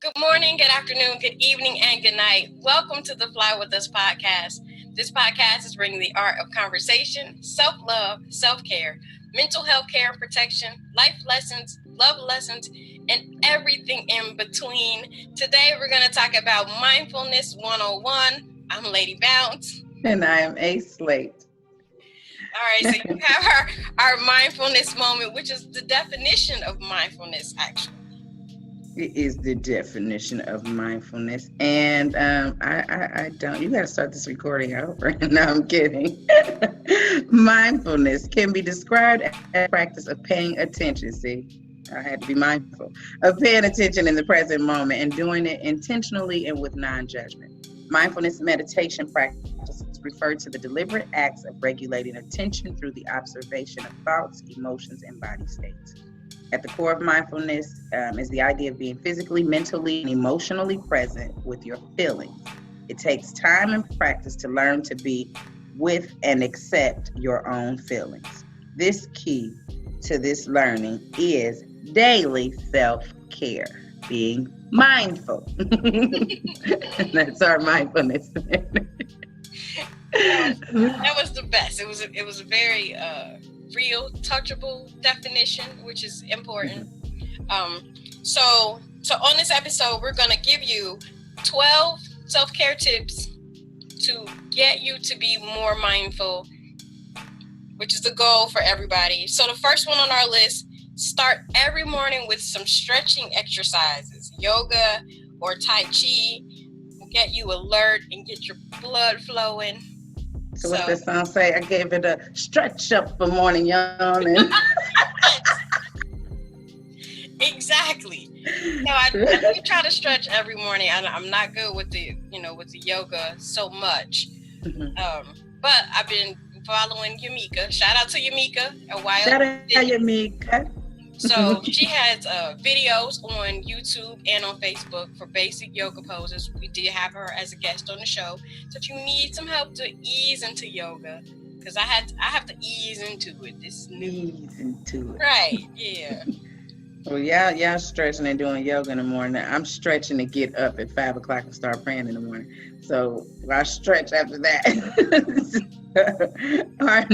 Good morning, good afternoon, good evening, and good night. Welcome to the Fly With Us podcast. This podcast is bringing the art of conversation, self-love, self-care, mental health care and protection, life lessons, love lessons, and everything in between. Today, we're going to talk about Mindfulness 101. I'm Lady Bounce. And I am A Slate. All right, so you have our mindfulness moment, which is the definition of mindfulness, actually. It is the definition of mindfulness. And I don't, you got to start this recording over. No, I'm kidding. Mindfulness can be described as a practice of paying attention. See, I had to be mindful of paying attention in the present moment and doing it intentionally and with non-judgment. Mindfulness meditation practices refer to the deliberate acts of regulating attention through the observation of thoughts, emotions, and body states. At the core of mindfulness is the idea of being physically, mentally, and emotionally present with your feelings. It takes time and practice to learn to be with and accept your own feelings. This key to this learning is daily self-care, being mindful. That's our mindfulness. That was the best. It was a very real, touchable definition, which is important. So on this episode, we're gonna give you 12 self-care tips to get you to be more mindful, which is the goal for everybody. So the first one on our list: start every morning with some stretching exercises. Yoga or Tai Chi will get you alert and get your blood flowing. So what's that song say? I gave it a stretch up for morning yawning. Exactly. No, I do try to stretch every morning. I'm not good with the yoga so much. But I've been following Yamika. Shout out to Yamika. Shout out to Yamika. So she has videos on YouTube and on Facebook for basic yoga poses. We did have her as a guest on the show. So if you need some help to ease into yoga, because I have to ease into it. This is new. Ease into it. Right, yeah. Well, y'all stretching and doing yoga in the morning. I'm stretching to get up at 5 o'clock and start praying in the morning. So I stretch after that. Our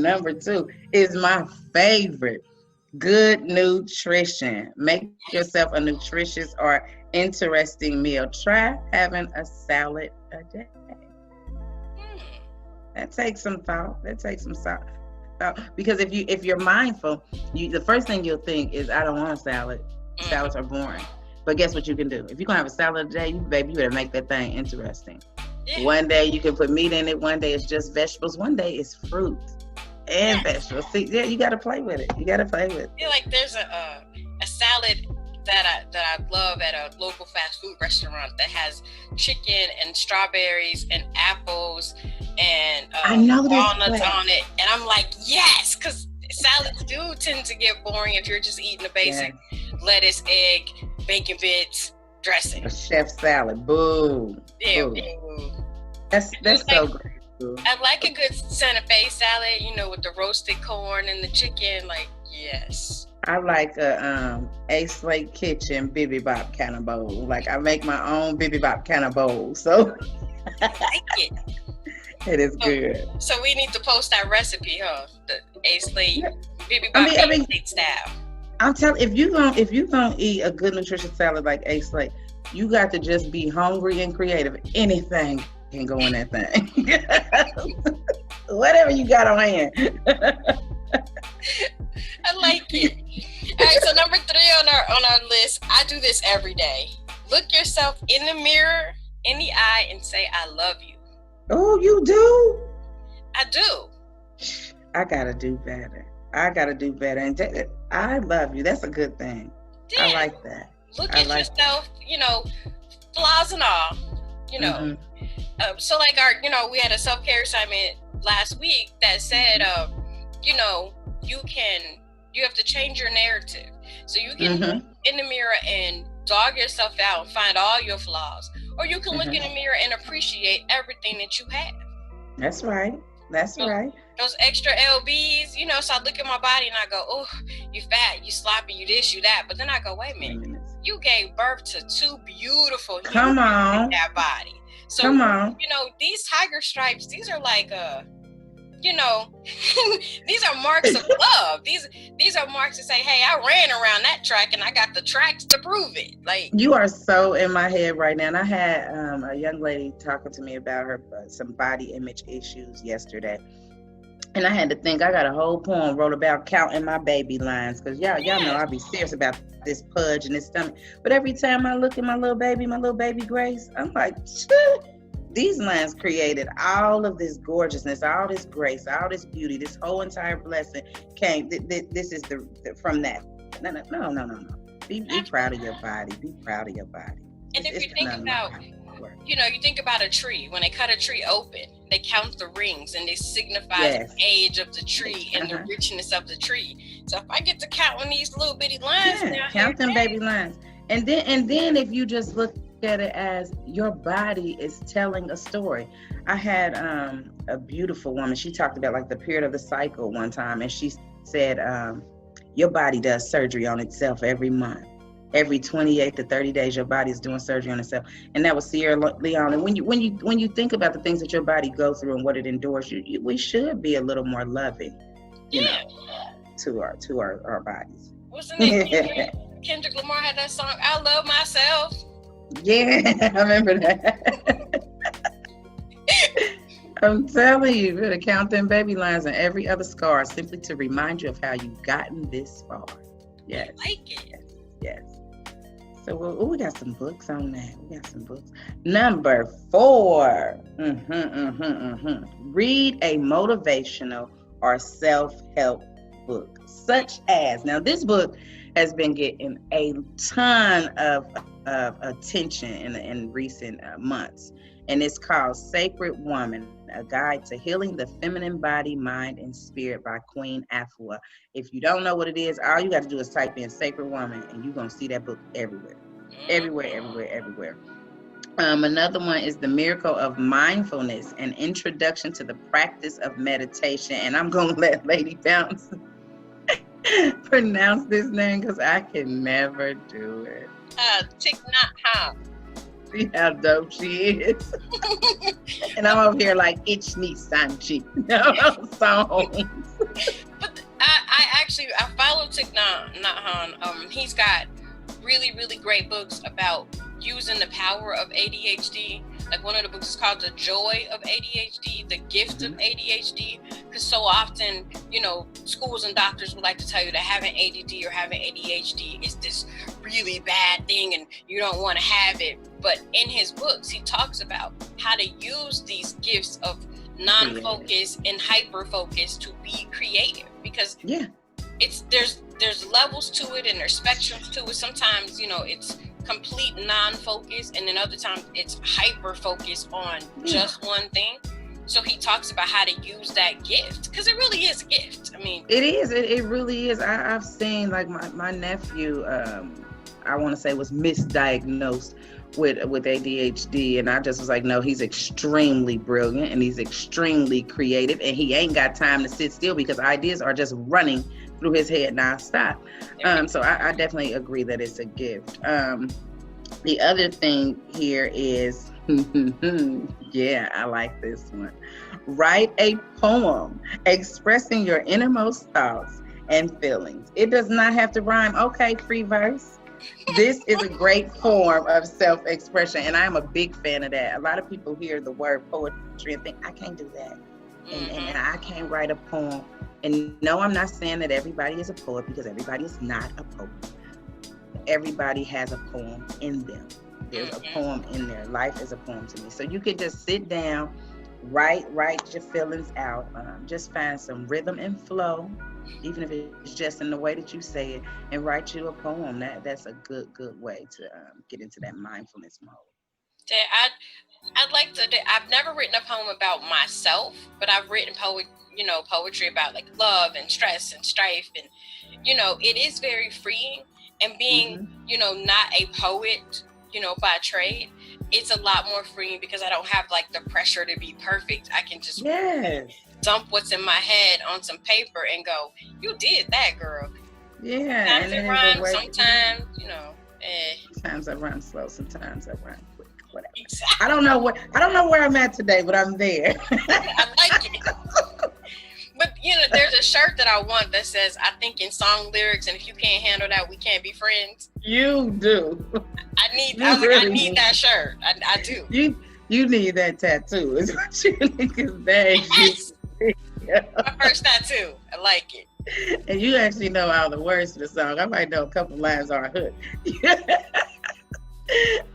number two is my favorite. Good nutrition. Make yourself a nutritious or interesting meal. Try having a salad a day. That takes some thought. Because if you're mindful, the first thing you'll think is, I don't want a salad. Salads are boring. But guess what you can do? If you're gonna have a salad a day, you better make that thing interesting. Yeah. One day you can put meat in it. One day it's just vegetables. One day it's fruit and vegetables. See, yeah, you got to play with it. I feel like there's a salad that I love at a local fast food restaurant that has chicken and strawberries and apples and walnuts on it. And I'm like, yes, because salads do tend to get boring if you're just eating the basic lettuce, egg, bacon bits, dressing. A chef salad. Boo. Yeah, boo. That's so great. I like a good Santa Fe salad, with the roasted corn and the chicken. Like, yes. I like a Slate Kitchen bibimbap kind of bowl. Like, I make my own bibimbap kind of bowl. So I like it. It is good. So we need to post that recipe, huh? The Slate bibimbap style. I'm telling if you gonna eat a good nutritious salad like Slate, you got to just be hungry and creative. Anything can go in that thing. Whatever you got on hand. I like it. All right, so number 3 on our list, I do this every day. Look yourself in the mirror, in the eye, and say, I love you. Oh, you do? I do. I gotta do better. And I love you. That's a good thing. Yeah. I like that. Look at yourself, flaws and all, so like we had a self-care assignment last week that said, you have to change your narrative. So you can look in the mirror and dog yourself out and find all your flaws. Or you can look in the mirror and appreciate everything that you have. That's right. Right. Those extra lbs, so I look at my body and I go, oh, you fat, you sloppy, you this, you that. But then I go, wait a minute. you gave birth to two beautiful humans Come in on. that body. So, Come on. these tiger stripes, these are like you know, these are marks of love. These are marks to say, hey, I ran around that track and I got the tracks to prove it. Like, You are so in my head right now. And I had a young lady talking to me about her some body image issues yesterday. And I had to think, I got a whole poem wrote about counting my baby lines. Because y'all know yes, I be serious about this pudge and this stomach. But every time I look at my little baby Grace, I'm like, these lines created all of this gorgeousness, all this grace, all this beauty, this whole entire blessing came. This is from that. No. Be proud of your body. Be proud of your body. and if It's you think none of my about, work. you think about a tree. When they cut a tree open, they count the rings and they signify Yes. the age of the tree and the richness of the tree. So if I get to count on these little bitty lines now, Count them baby lines. And then if you just look at it as your body is telling a story. I had a beautiful woman. She talked about like the period of the cycle one time, and she said your body does surgery on itself every month. Every 28 to 30 days, your body is doing surgery on itself. And that was Sierra Leone. And when you think about the things that your body goes through and what it endures, we should be a little more loving, yeah. to our bodies. What's the name? Kendrick Lamar had that song, I Love Myself. Yeah, I remember that. I'm telling you, you better count them baby lines and every other scar simply to remind you of how you've gotten this far. Yes. I like it. Yes. So we got some books on that. We got some books. Number 4. Read a motivational or self-help book, such as, now this book has been getting a ton of attention in recent months, and it's called Sacred Woman, a guide to healing the feminine body, mind, and spirit by Queen Afua. If you don't know what it is, all you got to do is type in Sacred Woman and you're going to see that book everywhere. Another one is The Miracle of Mindfulness, an introduction to the practice of meditation. And I'm going to let Lady Bounce pronounce this name because I can never do it. Thich Nhat Hanh. See how dope she is. And I'm over here like Ichni Sanchi. Songs. But I follow Thich Nhat Hanh. He's got really, really great books about using the power of ADHD. Like one of the books is called The Joy of ADHD, The Gift of ADHD. Because so often, schools and doctors would like to tell you that having ADD or having ADHD is this really bad thing and you don't want to have it. But in his books, he talks about how to use these gifts of non-focus and hyper-focus to be creative. Because there's levels to it and there's spectrums to it. Sometimes, it's complete non-focus, and then other times it's hyper-focus on just one thing. So he talks about how to use that gift, because it really is a gift. I mean, it is. It really is. I've seen like my nephew. I want to say was misdiagnosed with ADHD, and I just was like, no, he's extremely brilliant and he's extremely creative, and he ain't got time to sit still because ideas are just running through his head nonstop. So I definitely agree that it's a gift. The other thing here is, yeah, I like this one. Write a poem expressing your innermost thoughts and feelings. It does not have to rhyme. Okay, free verse. This is a great form of self-expression, and I'm a big fan of that. A lot of people hear the word poetry and think, I can't do that. And I can't write a poem. And no, I'm not saying that everybody is a poet, because everybody is not a poet. Everybody has a poem in them. There's a poem in there. Life is a poem to me. So you can just sit down, write your feelings out. Just find some rhythm and flow, even if it's just in the way that you say it, and write you a poem. That's a good way to get into that mindfulness mode. I'd like to. I've never written a poem about myself, but I've written poetry about like love and stress and strife, and it is very freeing. And being not a poet, by trade, it's a lot more freeing because I don't have like the pressure to be perfect. I can just dump what's in my head on some paper and go, you did that, girl. Yeah. Sometimes it rhymes, sometimes. Sometimes I run slow, sometimes I run quick. Whatever. Exactly. I don't know where I'm at today, but I'm there. I like it. But there's a shirt that I want that says, "I think in song lyrics, and if you can't handle that, we can't be friends." You do. I need. You really I need that shirt. I do. You need that tattoo. Is what you need. Cause Yes. My first tattoo. I like it. And you actually know all the words to the song. I might know a couple lines on a hook.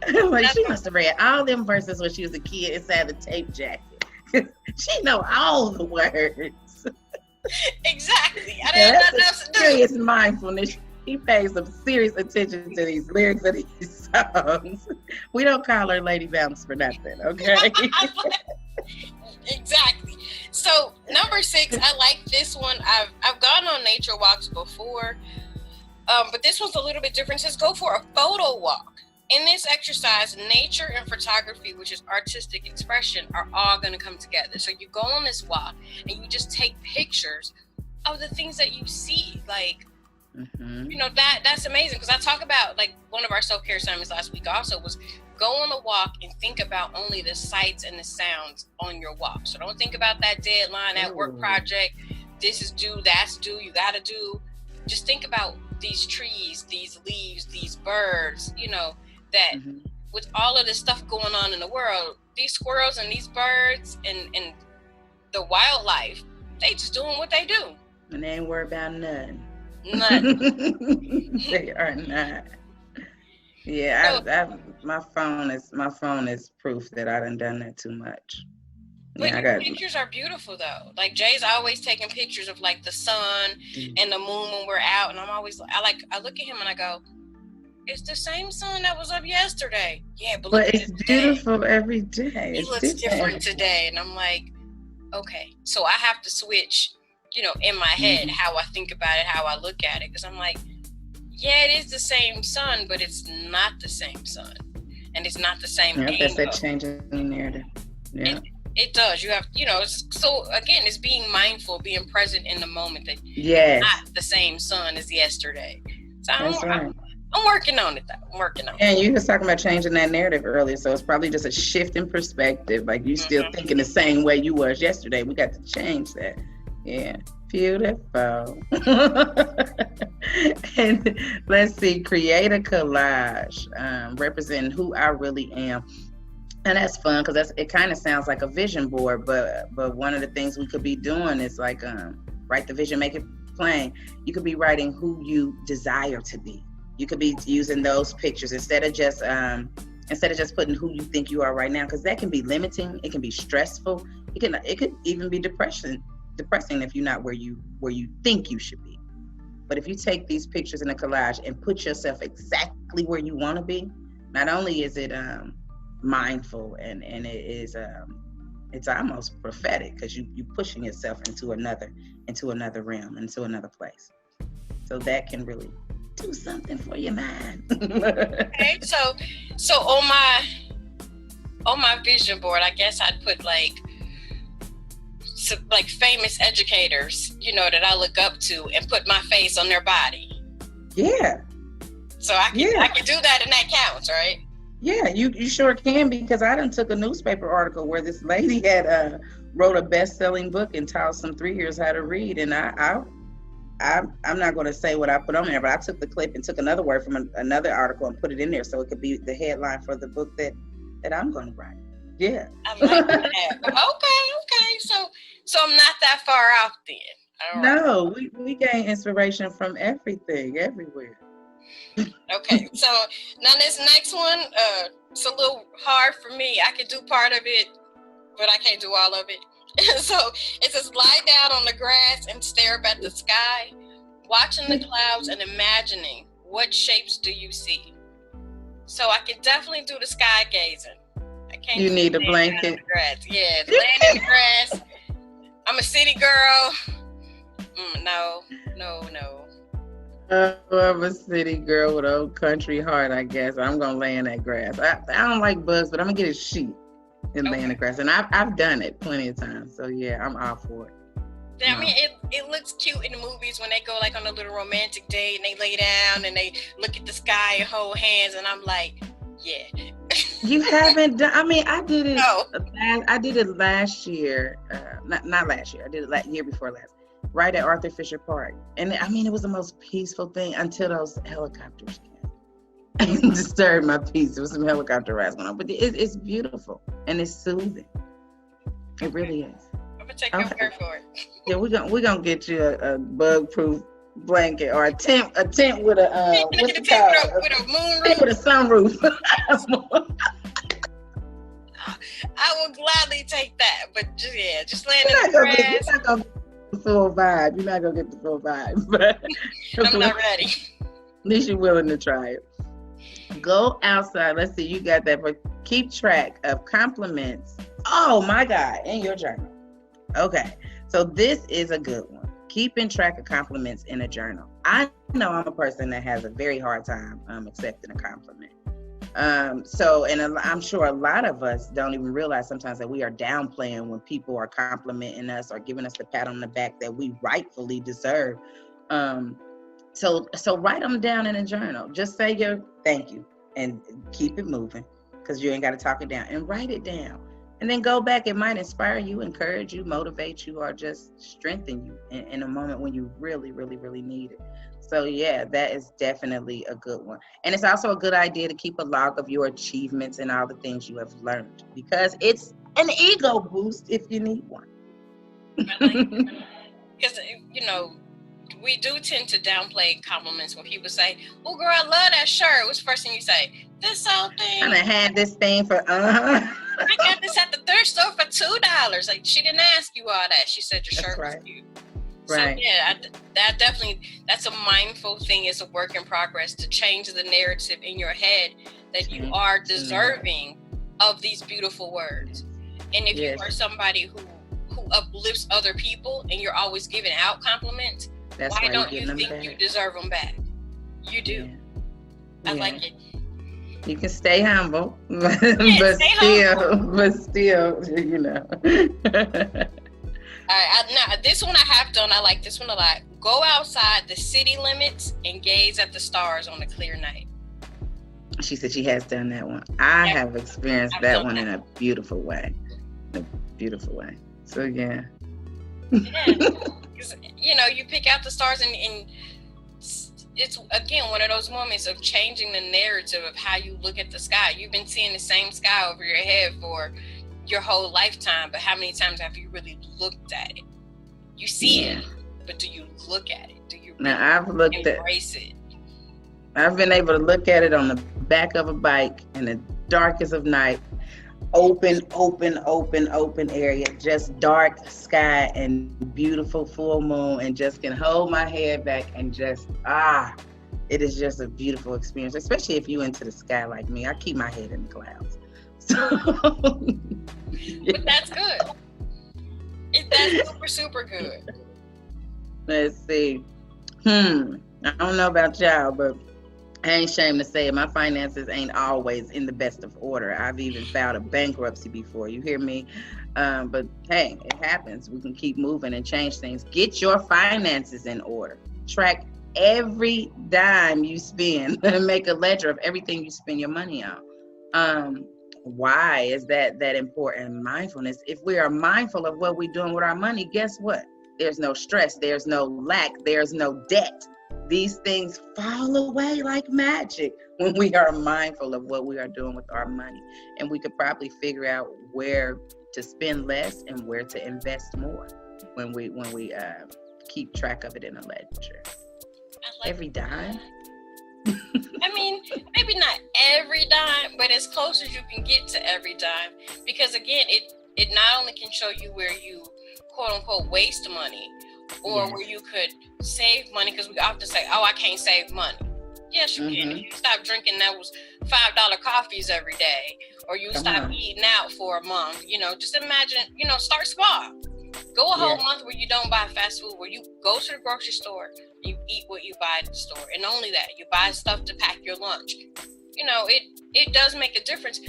I'm like, she must have read all them verses when she was a kid inside the tape jacket. She know all the words. Exactly. I didn't have nothing else to do. Serious mindfulness. He pays some serious attention to these lyrics of these songs. We don't call her Lady Bounce for nothing, okay? Exactly. So number 6, I like this one. I've gone on nature walks before, but this one's a little bit different. It says go for a photo walk. In this exercise, nature and photography, which is artistic expression, are all going to come together. So you go on this walk and you just take pictures of the things that you see. Like, that's amazing. Because I talk about, like, one of our self-care sermons last week also was go on a walk and think about only the sights and the sounds on your walk. So don't think about that deadline, that work project. This is due, that's due, you got to do. Just think about these trees, these leaves, these birds, that with all of this stuff going on in the world, these squirrels and these birds and the wildlife, they just doing what they do. And they ain't worried about nothing. Nothing. They are not. Yeah, my phone is proof that I done that too much. But pictures are beautiful though. Like Jay's always taking pictures of like the sun and the moon when we're out, and I look at him and I go, it's the same sun that was up yesterday. Yeah, but it's beautiful every day. It looks different today. And I'm like, okay. So I have to switch, in my head, how I think about it, how I look at it. Because I'm like, yeah, it is the same sun, but it's not the same sun. And it's not the same angle. That's that change in the narrative. Yeah. It does. You have, so again, it's being mindful, being present in the moment that it's not the same sun as yesterday. So that's right. I'm working on it, though. I'm working on it. And you was talking about changing that narrative earlier, so it's probably just a shift in perspective. Like you still thinking the same way you was yesterday. We got to change that. Yeah, beautiful. And let's see, create a collage representing who I really am. And that's fun because it kind of sounds like a vision board, but one of the things we could be doing is like write the vision, make it plain. You could be writing who you desire to be. You could be using those pictures instead of just putting who you think you are right now, because that can be limiting. It can be stressful. It could even be depressing if you're not where you think you should be. But if you take these pictures in a collage and put yourself exactly where you want to be, not only is it mindful and it is it's almost prophetic, because you pushing yourself into another realm, into another place. So that can really do something for your mind. Okay, so on my vision board, I guess I'd put like famous educators, that I look up to, and put my face on their body. Yeah. So I can do that, and that counts, right? Yeah, you sure can, because I done took a newspaper article where this lady had wrote a best-selling book and taught some 3-years how to read, and I'm not going to say what I put on there, but I took the clip and took another word from another article and put it in there so it could be the headline for the book that I'm going to write. Yeah. I like that. Okay. So I'm not that far off then. No, we gain inspiration from everything, everywhere. Okay, so now this next one, it's a little hard for me. I can do part of it, but I can't do all of it. So it says, lie down on the grass and stare up at the sky, watching the clouds and imagining what shapes do you see. So I can definitely do the sky gazing. I can't. You need a blanket. Yeah, laying in the grass. I'm a city girl. No. I'm a city girl with an old country heart, I guess. I'm going to lay in that grass. I don't like bugs, but I'm going to get a sheet and lay in the grass. And I've done it plenty of times. So, yeah, I'm all for it. I mean, it looks cute in the movies when they go like on a little romantic date and they lay down and they look at the sky and hold hands, and I'm like, yeah. You haven't done. I mean, I did it. No. I did it last year. Not last year. I did it year before last. Right at Arthur Fisher Park, and I mean, it was the most peaceful thing until those helicopters came and disturbed my peace. There was some helicopter rides going on, but it's beautiful and it's soothing. It really is. I'm gonna take your word for it. Yeah, we're gonna get you a bug-proof blanket or a tent with a with a moon roof, with a sunroof. I will gladly take that, but just laying in the grass. You're not gonna get the full vibe. You're not gonna get the full vibe, but I'm not ready. At least you're willing to try it. Go outside. Let's see, you got that. But keep track of compliments. Oh my God, in your journal. Okay, so this is a good one. Keeping track of compliments in a journal. I know I'm a person that has a very hard time accepting a compliment. I'm sure a lot of us don't even realize sometimes that we are downplaying when people are complimenting us or giving us the pat on the back that we rightfully deserve. So write them down in a journal. Just say your thank you and keep it moving, because you ain't got to talk it down, and write it down. And then go back. It might inspire you, encourage you, motivate you, or just strengthen you in a moment when you really, really, really need it. So yeah, that is definitely a good one. And it's also a good idea to keep a log of your achievements and all the things you have learned, because it's an ego boost if you need one. Because, we do tend to downplay compliments when people say, "Oh, girl, I love that shirt." What's the first thing you say? This old thing. I had this thing for I got this at the thrift store for $2. Like, she didn't ask you all that. She said your shirt was cute. Right. So yeah, that's a mindful thing. It's a work in progress to change the narrative in your head that you are deserving of these beautiful words. And if you are somebody who uplifts other people and you're always giving out compliments, why don't you think you deserve them back? You do. Yeah. I like it. You can stay humble, but still, you know. Now this one I have done. I like this one a lot. Go outside the city limits and gaze at the stars on a clear night. She said she has done that one. I have experienced that one in a beautiful way. So yeah. Because you pick out the stars and it's again one of those moments of changing the narrative of how you look at the sky. You've been seeing the same sky over your head for your whole lifetime, but how many times have you really looked at it? You see it, but do you look at it? Do you embrace it? I've been able to look at it on the back of a bike in the darkest of night, open area, just dark sky and beautiful full moon, and just can hold my head back and just it is just a beautiful experience, especially if you into the sky like me. I keep my head in the clouds. So but that's good. That's super, super good. Let's see. I don't know about y'all, but I ain't ashamed to say it. My finances ain't always in the best of order. I've even filed a bankruptcy before. You hear me? But hey, it happens. We can keep moving and change things. Get your finances in order. Track every dime you spend and make a ledger of everything you spend your money on. Why is that important? Mindfulness. If we are mindful of what we're doing with our money, guess what? There's no stress. There's no lack. There's no debt. These things fall away like magic when we are mindful of what we are doing with our money. And we could probably figure out where to spend less and where to invest more when we keep track of it in a ledger. Every dime. I mean, maybe not every dime, but as close as you can get to every dime. Because again, it not only can show you where you quote unquote waste money, or where you could save money, because we often say, "Oh, I can't save money." Yes, you can. If you stop drinking those $5 coffees every day, or you stop eating out for a month, just imagine, start small. Go a whole month where you don't buy fast food, where you go to the grocery store, you eat what you buy at the store, and only that, you buy stuff to pack your lunch. It does make a difference.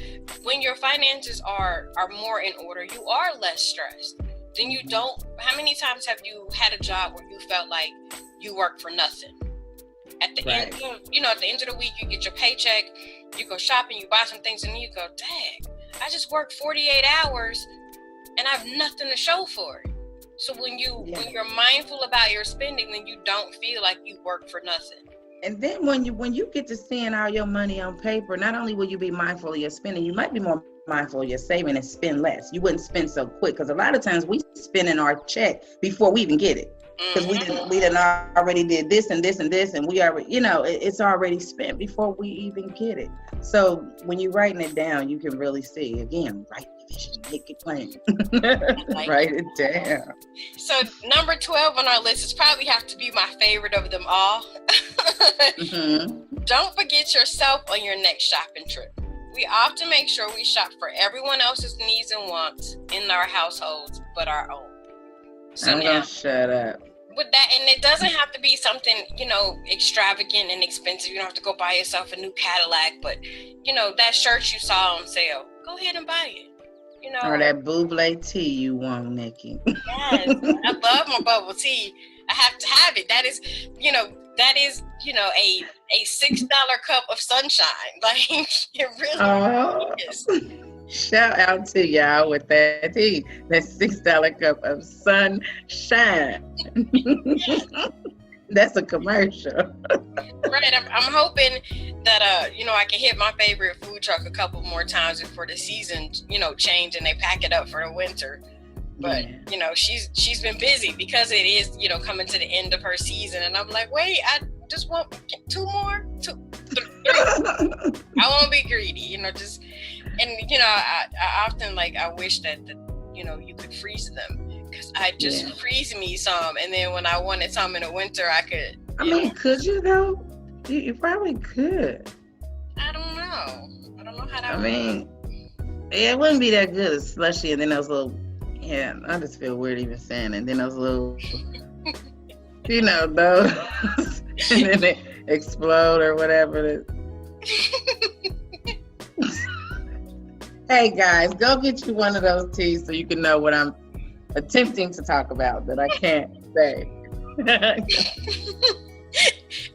When your finances are more in order, you are less stressed. then you don't. How many times have you had a job where you felt like you work for nothing? At the end, at the end of the week, you get your paycheck, you go shopping, you buy some things, and you go, dang, I just worked 48 hours and I have nothing to show for it. So when you're mindful about your spending, then you don't feel like you work for nothing. And then when you get to seeing all your money on paper, not only will you be mindful of your spending, you might be more mindful of your saving and spend less. You wouldn't spend so quick, because a lot of times we spend in our check before we even get it, because we didn't already did this and this and this, and we already, it's already spent before we even get it. So when you're writing it down, you can really see, again, write the vision, make it plain. Write it down. So number 12 on our list is probably have to be my favorite of them all. Don't forget yourself on your next shopping trip. We often make sure we shop for everyone else's needs and wants in our households but our own. So I'm gonna shut up. With that, and it doesn't have to be something, extravagant and expensive. You don't have to go buy yourself a new Cadillac, but that shirt you saw on sale, go ahead and buy it. Or that Buble tea you want, Nikki. Yes, I love my bubble tea. I have to have it. That is a $6 cup of sunshine. Like, it really is. Shout out to y'all with that tea. That $6 cup of sunshine. That's a commercial. Right. I'm hoping that I can hit my favorite food truck a couple more times before the season change and they pack it up for the winter. But she's been busy because it is coming to the end of her season, and I'm like, wait, I just want 2 more, 2, 3. I won't be greedy, I often I wish that you could freeze them, because I just freeze me some, and then when I wanted some in the winter, I could. Could you though? You probably could. I don't know how that. It wouldn't be that good, slushy, and then those little. Yeah, I just feel weird even saying it. And then those little, those, and then they explode or whatever. Hey guys, go get you one of those teas so you can know what I'm attempting to talk about that I can't say.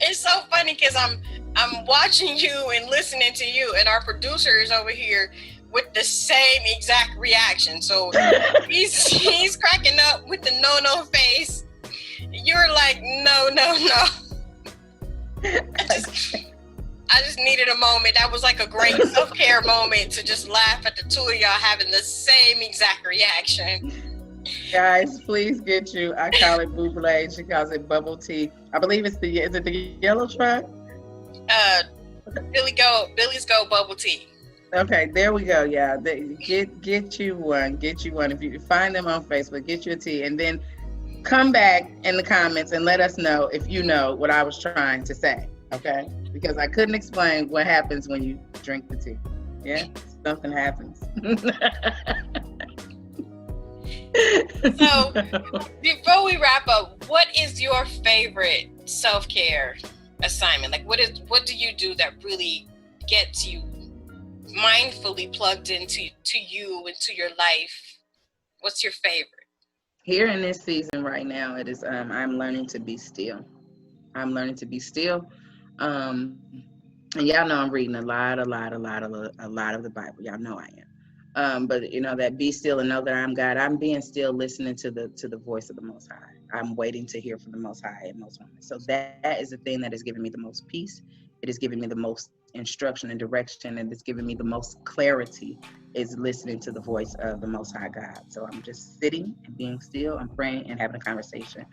It's so funny because I'm watching you and listening to you, and our producer is over here with the same exact reaction. So he's cracking up with the no face. You're like, no. I just needed a moment. That was like a great self-care moment to just laugh at the two of y'all having the same exact reaction. Guys, please get you. I call it Buble. She calls it bubble tea. I believe is it the yellow truck? Billy's Go Bubble Tea. Okay, there we go. Yeah, get you one. Get you one. If you find them on Facebook, get you a tea, and then come back in the comments and let us know if you know what I was trying to say. Okay, because I couldn't explain what happens when you drink the tea. Yeah, something happens. So, before we wrap up, what is your favorite self-care assignment? Like, what do you do that really gets you mindfully plugged into you and to your life? What's your favorite? Here in this season right now, it is I'm learning to be still. I'm learning to be still. And y'all know I'm reading a lot of the Bible. Y'all know I am. But that be still and know that I'm God. I'm being still, listening to the voice of the Most High. I'm waiting to hear from the Most High at most moments. So that is the thing that is giving me the most peace. It is giving me the most instruction and direction, and it's giving me the most clarity, is listening to the voice of the Most High God. So I'm just sitting and being still. I'm praying and having a conversation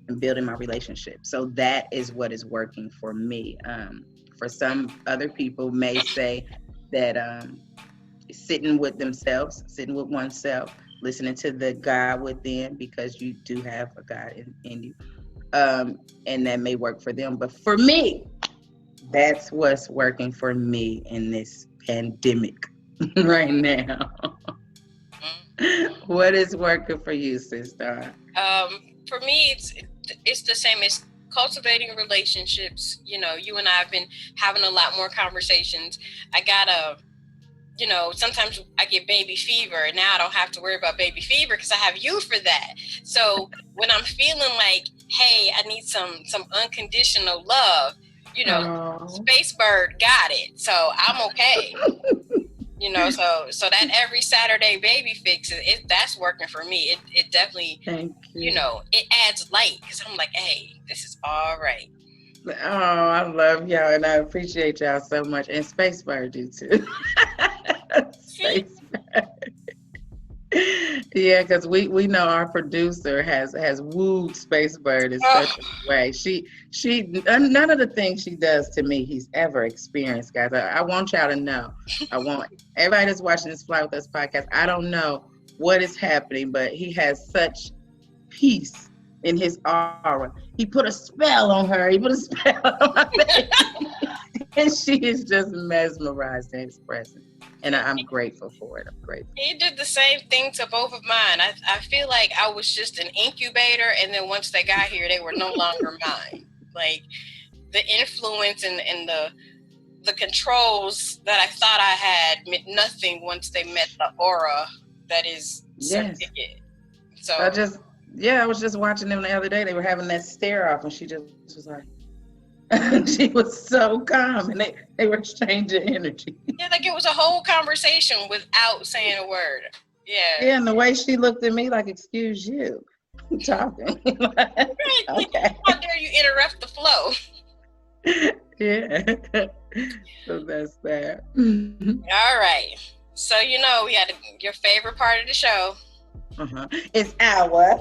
and building my relationship. So that is what is working for me. For some other people may say that sitting with themselves, sitting with oneself, listening to the God within, because you do have a God in you. And that may work for them. But for me, that's what's working for me in this pandemic right now. What is working for you, sister? For me, it's the same as cultivating relationships. You and I have been having a lot more conversations. I got sometimes I get baby fever, and now I don't have to worry about baby fever because I have you for that. So when I'm feeling like, hey, I need some unconditional love, Oh. Space Bird got it. So I'm okay. So that every Saturday baby fix, that's working for me. It definitely, Thank you. it adds light because I'm like, hey, this is all right. Oh, I love y'all and I appreciate y'all so much. And Space Bird do too. See? Space Yeah, because we know our producer has wooed Space Bird in Oh, such a way. She none of the things she does to me he's ever experienced, guys. I want y'all to know. I want everybody that's watching this Fly With Us podcast. I don't know what is happening, but he has such peace in his aura. He put a spell on her. He put a spell on my baby. And she is just mesmerized in his presence. And I'm grateful for it. I'm grateful. he did the same thing to both of mine. I feel like I was just an incubator, and then once they got here, they were no longer mine. Like the influence and the controls that I thought I had meant nothing once they met the aura that is Yes. certificate. I So just, yeah, I was just watching them the other day. They were having that stare off, and she just was like, she was so calm, and they were exchanging energy. yeah, like it was a whole conversation without saying a word. Yeah. Yeah, and the way she looked at me, like, excuse you, talking. Right. Like, Okay. how dare you interrupt the flow? Yeah. So that's that. All right. So we had your favorite part of the show. It's our.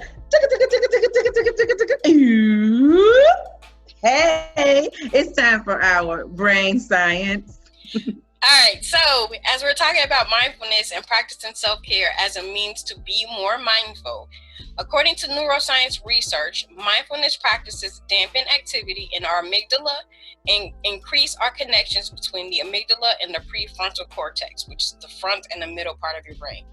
Hey, it's time for our brain science. All right, so as we're talking about mindfulness and practicing self-care as a means to be more mindful, according to neuroscience research, mindfulness practices dampen activity in our amygdala and increase our connections between the amygdala and the prefrontal cortex, which is the front and the middle part of your brain.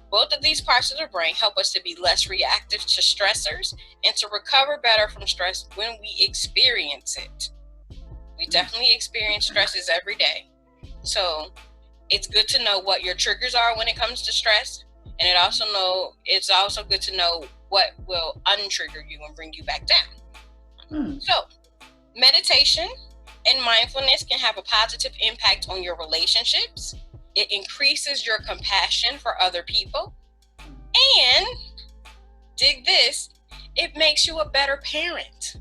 Both of these parts of the brain help us to be less reactive to stressors and to recover better from stress when we experience it. We definitely experience stresses every day. So it's good to know what your triggers are when it comes to stress, and it's also good to know what will untrigger you and bring you back down. So meditation and mindfulness can have a positive impact on your relationships. It increases your compassion for other people, and dig this, it makes you a better parent.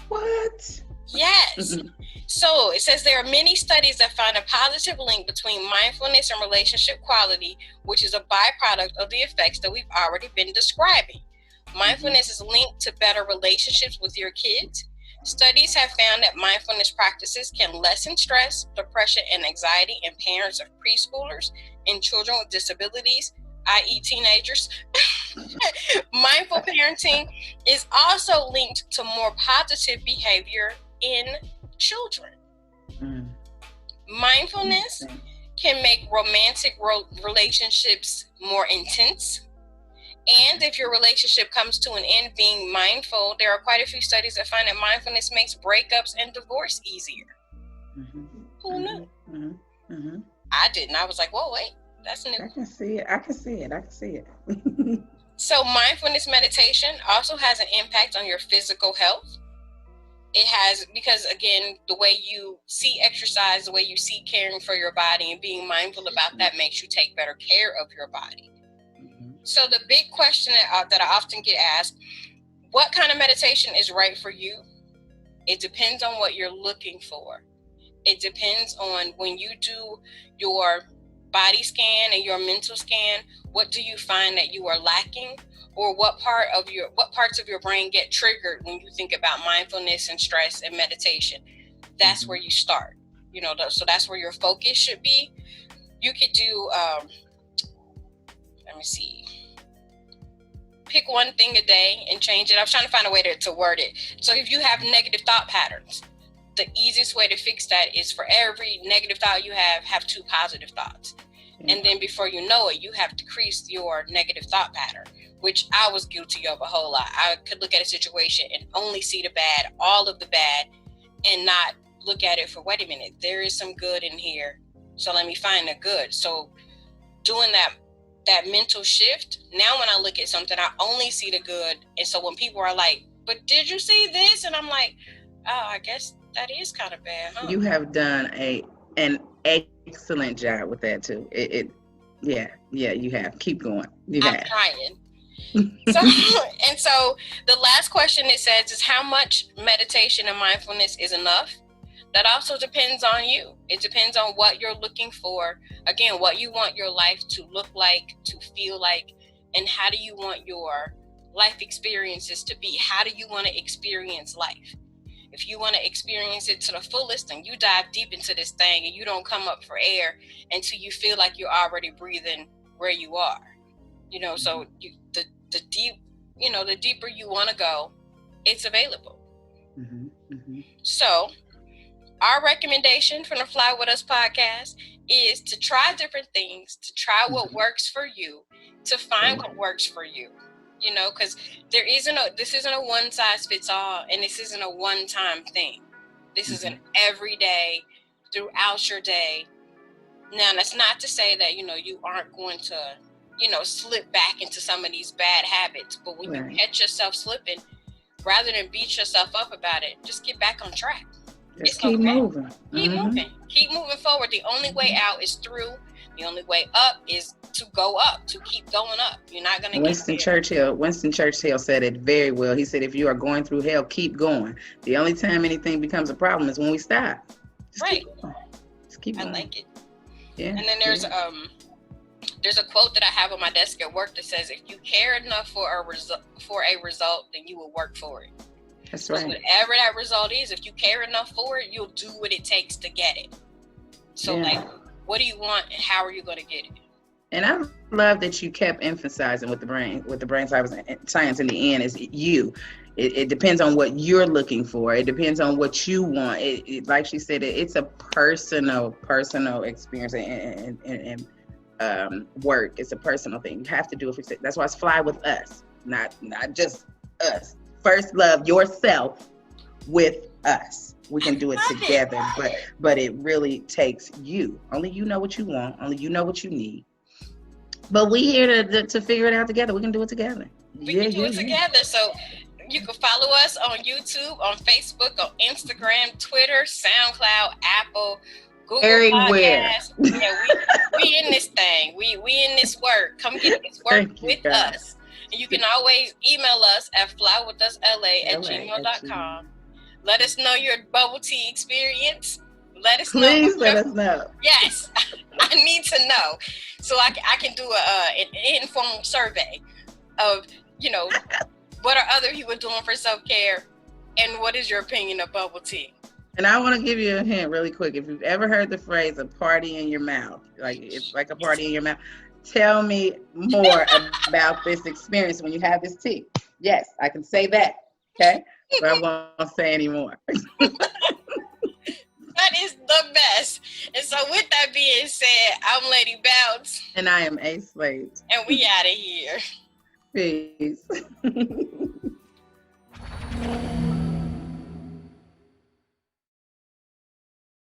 What? Yes. So it says there are many studies that find a positive link between mindfulness and relationship quality, which is a byproduct of the effects that we've already been describing. Mindfulness is linked to better relationships with your kids. Studies have found that mindfulness practices can lessen stress, depression, and anxiety in parents of preschoolers and children with disabilities, i.e. teenagers. Mindful parenting is also linked to more positive behavior in children. Mindfulness can make romantic relationships more intense. And if your relationship comes to an end being mindful, there are quite a few studies that find that mindfulness makes breakups and divorce easier. Who knew? I didn't. I was like, whoa, wait, that's new. I can see it. So mindfulness meditation also has an impact on your physical health. It has, because again, the way you see exercise, the way you see caring for your body and being mindful about that makes you take better care of your body. So the big question that I often get asked, what kind of meditation is right for you? It depends on what you're looking for. It depends on when you do your body scan and your mental scan, what do you find that you are lacking? Or what parts of your brain get triggered when you think about mindfulness and stress and meditation? That's where you start. So that's where your focus should be. You could do, let me see. Pick one thing a day and change it. I was trying to find a way to word it. So if you have negative thought patterns, the easiest way to fix that is for every negative thought you have 2 positive thoughts. And then before you know it, you have decreased your negative thought pattern, which I was guilty of a whole lot. I could look at a situation and only see the bad, all of the bad, and not look at it for, wait a minute, there is some good in here. So let me find the good. So doing that mental shift, now when I look at something, I only see the good. And so when people are like, but did you see this? And I'm like, oh, I guess that is kind of bad, huh? You have done an excellent job with that too. Yeah, you have. Keep going. You I'm have. trying. So, and so the last question it says is, how much meditation and mindfulness is enough? That also depends on you. It depends on what you're looking for. Again, what you want your life to look like, to feel like, and how do you want your life experiences to be? How do you want to experience life? If you want to experience it to the fullest, then you dive deep into this thing and you don't come up for air until you feel like you're already breathing where you are. So the deep, the deeper you want to go, it's available. Mm-hmm, mm-hmm. So our recommendation from the Fly With Us podcast is to try different things, to try what works for you, to find what works for you. Because this isn't a one size fits all, and this isn't a one time thing. This is an everyday, throughout your day. Now, that's not to say that, you aren't going to, slip back into some of these bad habits. But when you catch yourself slipping, rather than beat yourself up about it, just get back on track. Just keep moving. Keep moving. Keep moving forward. The only way out is through. The only way up is to go up, to keep going up. You're not going to Winston Churchill said it very well. He said, if you are going through hell, keep going. The only time anything becomes a problem is when we stop. Just keep going. I like it. Yeah. And then there's a quote that I have on my desk at work that says, if you care enough for a result, then you will work for it. That's right. So whatever that result is, if you care enough for it, you'll do what it takes to get it. So what do you want and how are you going to get it? And I love that you kept emphasizing with the brain science in the end is you. It depends on what you're looking for. It depends on what you want. Like she said, it's a personal experience and work. It's a personal thing. You have to do it. That's why it's Fly With Us, not just us. First love yourself with us. We can do it together, but it really takes you. Only you know what you want. Only you know what you need. But we here to figure it out together. We can do it together. We can do it together. So you can follow us on YouTube, on Facebook, on Instagram, Twitter, SoundCloud, Apple, Google Podcasts. Yeah, we in this thing. We in this work. Come get this work with us. And you can always email us at flywithusla@gmail.com. Let us know your bubble tea experience. Please let us know. Yes, I need to know, so I can do an informal survey of what are other people doing for self-care, and what is your opinion of bubble tea. And I want to give you a hint really quick. If you've ever heard the phrase "a party in your mouth," like it's like a party in your mouth. Tell me more about this experience when you have this tea. Yes, I can say that. Okay, but I won't say any more. That is the best. And so with that being said, I'm Lady Bounce. And I am A Slade. And we out of here. Peace.